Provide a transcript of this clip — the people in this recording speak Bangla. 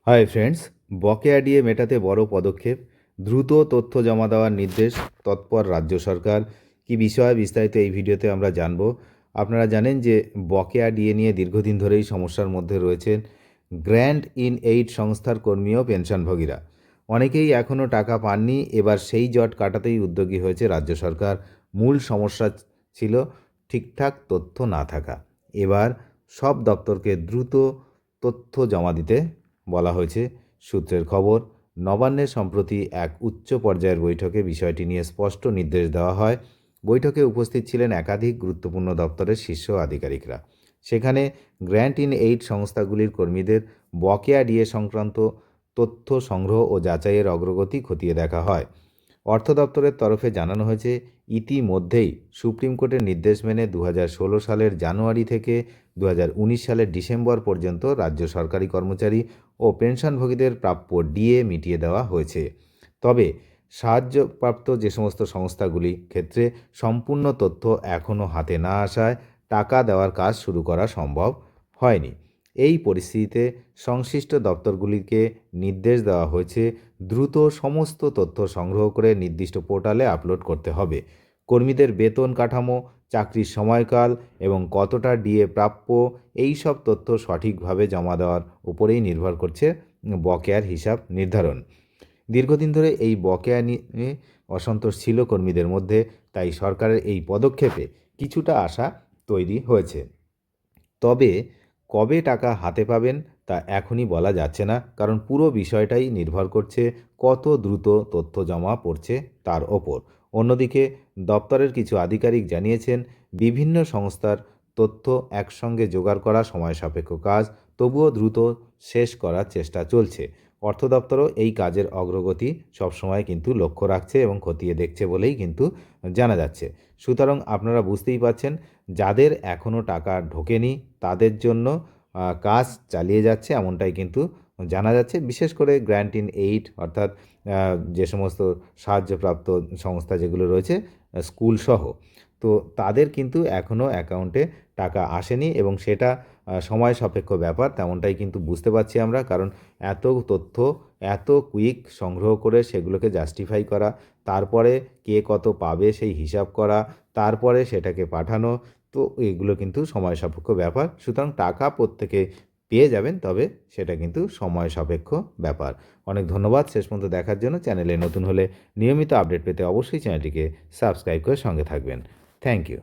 হাই ফ্রেন্ডস, বকেয়া ডিএ মেটাতে বড় পদক্ষেপ, দ্রুত তথ্য জমা দেওয়ার নির্দেশ, তৎপর রাজ্য সরকার। কি বিষয়ে বিস্তারিত এই ভিডিওতে আমরা জানব। আপনারা জানেন যে বকেয়া ডিএ নিয়ে দীর্ঘদিন ধরেই সমস্যার মধ্যে রয়েছেন গ্র্যান্ট ইন এইড সংস্থার কর্মী ও পেনশনভোগীরা। অনেকেই এখনও টাকা পাননি। এবার সেই জট কাটাতেই উদ্যোগী হয়েছে রাজ্য সরকার। মূল সমস্যা ছিল ঠিকঠাক তথ্য না থাকা। এবার সব দপ্তরকে দ্রুত তথ্য জমা দিতে বলা হয়েছে। সূত্রের খবর, নবান্নে সম্প্রতি এক উচ্চ পর্যায়ের বৈঠকে বিষয়টি নিয়ে স্পষ্ট নির্দেশ দেওয়া হয়। বৈঠকে উপস্থিত ছিলেন একাধিক গুরুত্বপূর্ণ দপ্তরের শীর্ষ আধিকারিকরা। সেখানে গ্র্যান্ট ইন এইড সংস্থাগুলির কর্মীদের বকেয়া ডিএ সংক্রান্ত তথ্য সংগ্রহ ও যাচাইয়ের অগ্রগতি খতিয়ে দেখা হয়। অর্থ দপ্তরের তরফে জানানো হয়েছে, ইতিমধ্যেই সুপ্রিম কোর্টের নির্দেশ মেনে 2016 সালের জানুয়ারি থেকে 2019 সালের ডিসেম্বর পর্যন্ত রাজ্য সরকারি কর্মচারী ও পেনশনভোগীদের প্রাপ্য ডিএ মিটিয়ে দেওয়া হয়েছে। তবে সাহায্যপ্রাপ্ত যে সমস্ত সংস্থাগুলি ক্ষেত্রে সম্পূর্ণ তথ্য এখনও হাতে না আসায় টাকা দেওয়ার কাজ শুরু করা সম্ভব হয়নি। এই পরিস্থিতিতে সংশ্লিষ্ট দপ্তরগুলিকে নির্দেশ দেওয়া হয়েছে দ্রুত সমস্ত তথ্য সংগ্রহ করে নির্দিষ্ট পোর্টালে আপলোড করতে হবে। কর্মীদের বেতন কাঠামো, চাকরির সময়কাল এবং কতটা ডিএ প্রাপ্য, এই সব তথ্য সঠিকভাবে জমা দেওয়ার উপরেই নির্ভর করছে বকেয়ার হিসাব নির্ধারণ। দীর্ঘদিন ধরে এই বকেয়া নিয়ে অসন্তোষ ছিল কর্মীদের মধ্যে, তাই সরকারের এই পদক্ষেপে কিছুটা আশা তৈরি হয়েছে। তবে কবে টাকা হাতে পাবেন তা এখনই বলা যাচ্ছে না, কারণ পুরো বিষয়টাই নির্ভর করছে কত দ্রুত তথ্য জমা পড়ছে তার ওপর। অন্যদিকে দপ্তরের কিছু আধিকারিক জানিয়েছেন, বিভিন্ন সংস্থার তথ্য একসঙ্গে জোগাড় করা সময়সাপেক্ষ কাজ, তবুও দ্রুত শেষ করার চেষ্টা চলছে। অর্থ দপ্তরও এই কাজের অগ্রগতি সবসময় কিন্তু লক্ষ্য রাখছে এবং খতিয়ে দেখছে বলেই কিন্তু জানা যাচ্ছে। সুতরাং আপনারা বুঝতেই পারছেন, যাদের এখনও টাকা ঢোকেনি তাদের জন্য কাজ চালিয়ে যাচ্ছে এমনটাই কিন্তু জানা যাচ্ছে। বিশেষ করে গ্র্যান্ট ইন এইড অর্থাৎ যে সমস্ত সাহায্যপ্রাপ্ত সংস্থা যেগুলো রয়েছে স্কুলসহ, তো তাদের কিন্তু এখনও অ্যাকাউন্টে টাকা আসেনি এবং সেটা সময় সাপেক্ষ ব্যাপার, তেমনটাই কিন্তু বুঝতে পারছি আমরা। কারণ এত তথ্য এত কুইক সংগ্রহ করে সেগুলোকে জাস্টিফাই করা, তারপরে কে কত পাবে সেই হিসাব করা, তারপরে সেটাকে পাঠানো, তো এগুলো কিন্তু সময় সাপেক্ষ ব্যাপার। সুতরাং টাকা প্রত্যেকে পেয়ে যাবেন, তবে সেটা কিন্তু সময় সাপেক্ষ ব্যাপার। অনেক ধন্যবাদ শেষ পর্যন্ত দেখার জন্য। চ্যানেলে নতুন হলে নিয়মিত আপডেট পেতে অবশ্যই চ্যানেলটিকে সাবস্ক্রাইব করে সঙ্গে থাকবেন। Thank you.